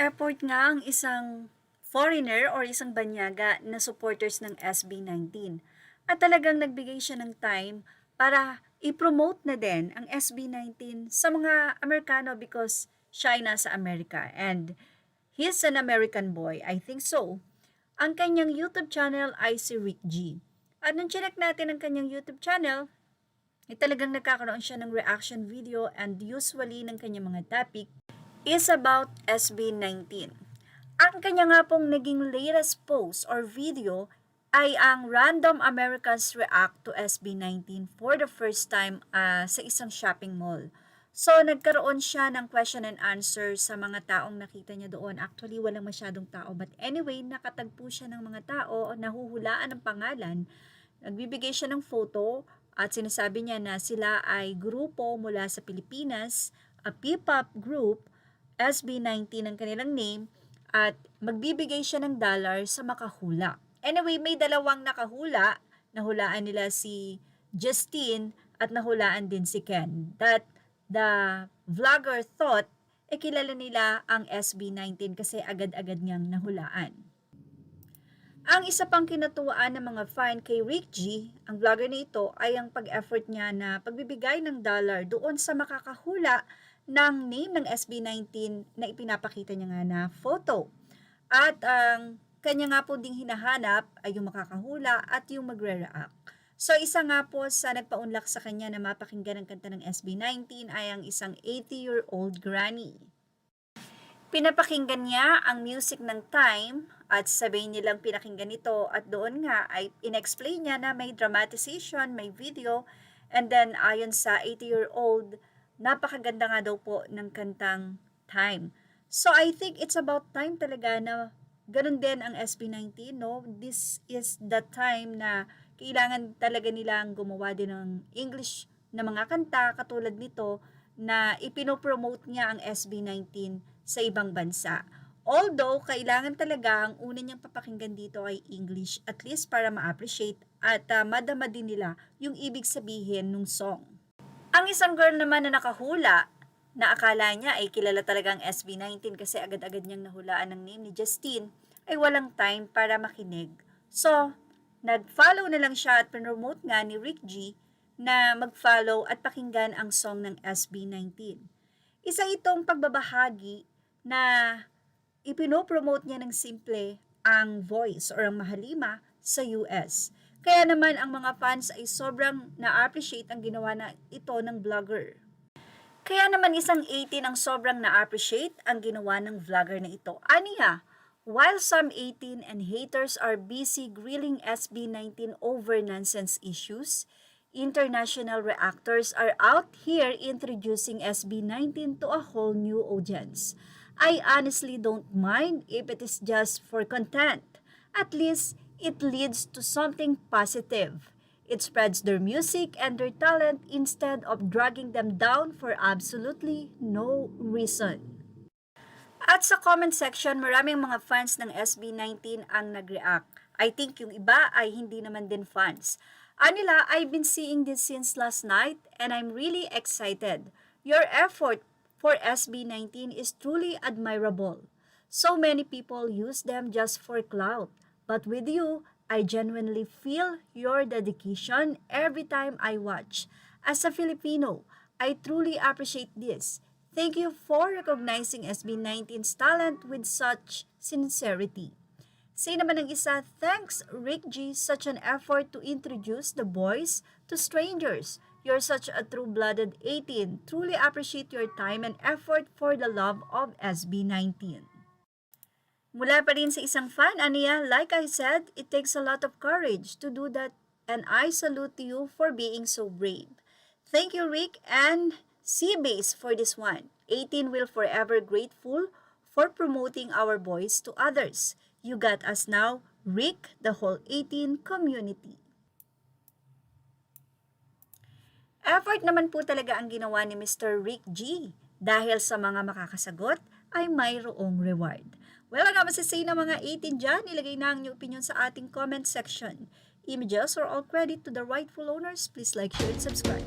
Nag-effort nga ang isang foreigner or isang banyaga na supporters ng SB19 at talagang nagbigay siya ng time para i-promote na din ang SB19 sa mga Amerikano because siya ay nasa Amerika and he's an American boy, I think so. Ang kanyang YouTube channel ay si Rick G. At nung chinek natin ang kanyang YouTube channel, talagang nagkakaroon siya ng reaction video and usually ng kanyang mga topic is about SB19. Ang kanya nga pong naging latest post or video ay ang Random Americans React to SB19 for the first time sa isang shopping mall. So, nagkaroon siya ng question and answer sa mga taong nakita niya doon. Actually, walang masyadong tao. But anyway, nakatagpo siya ng mga tao, nahuhulaan ng pangalan. Nagbibigay siya ng photo at sinasabi niya na sila ay grupo mula sa Pilipinas, a P-pop group, SB19 ang kanilang name, at magbibigay siya ng dollar sa makahula. Anyway, may dalawang nakahula. Nahulaan nila si Justine at nahulaan din si Ken. That the vlogger thought, kilala nila ang SB19 kasi agad-agad niyang nahulaan. Ang isa pang kinatuwaan ng mga fan kay Rick G, ang vlogger na ito, ay ang pag-effort niya na pagbibigay ng dollar doon sa makakahula ng name ng SB19 na ipinapakita niya nga na photo. At ang kanya nga po ding hinahanap ay yung makakahula at yung magre-react. So isa nga po sa nagpaunlak sa kanya na mapakinggan ang kanta ng SB19 ay ang isang 80-year-old granny. Pinapakinggan niya ang music ng Time at sabihin nilang pinakinggan ito at doon nga ay in-explain niya na may dramatization, may video, and then ayon sa 80-year-old, napakaganda nga daw po ng kantang Time. So I think it's about time talaga na ganun din ang SB19, no? This is the time na kailangan talaga nilang gumawa din ng English na mga kanta katulad nito na ipinopromote niya ang SB19 sa ibang bansa. Although, kailangan talaga ang una niyang papakinggan dito ay English at least para ma-appreciate at madama din nila yung ibig sabihin ng song. Ang isang girl naman na nakahula na akala niya ay kilala talaga ang SB19 kasi agad-agad niyang nahulaan ng name ni Justine ay walang time para makinig. So, nag-follow na lang siya at promote nga ni Rick G na mag-follow at pakinggan ang song ng SB19. Isa itong pagbabahagi na ipinopromote niya ng simple ang Voice or ang Mahalima sa US. Kaya naman ang mga fans ay sobrang na-appreciate ang ginawa na ito ng vlogger. Kaya naman isang 18 ang sobrang na-appreciate ang ginawa ng vlogger na ito. Aniya, while some 18 and haters are busy grilling SB19 over nonsense issues, international reactors are out here introducing SB19 to a whole new audience. I honestly don't mind if it is just for content. At least, it leads to something positive. It spreads their music and their talent instead of dragging them down for absolutely no reason. At sa comment section, maraming mga fans ng SB19 ang nag-react. I think yung iba ay hindi naman din fans. Anila, I've been seeing this since last night and I'm really excited. Your effort for SB19 is truly admirable. So many people use them just for clout. But with you, I genuinely feel your dedication every time I watch. As a Filipino, I truly appreciate this. Thank you for recognizing SB19's talent with such sincerity. Say naman ng isa, thanks Rick G, such an effort to introduce the boys to strangers. You're such a true-blooded 18. Truly appreciate your time and effort for the love of SB19. Mula pa rin sa isang fan, Ania, like I said, it takes a lot of courage to do that and I salute you for being so brave. Thank you, Rick and C-Base for this one. 18 will forever grateful for promoting our boys to others. You got us now, Rick, the whole 18 community. Effort naman po talaga ang ginawa ni Mr. Rick G. Dahil sa mga makakasagot ay mayroong reward. Well, ano masasay ng mga 18 dyan? Ilagay na ang inyong opinion sa ating comment section. Images or all credit to the rightful owners. Please like, share, and subscribe.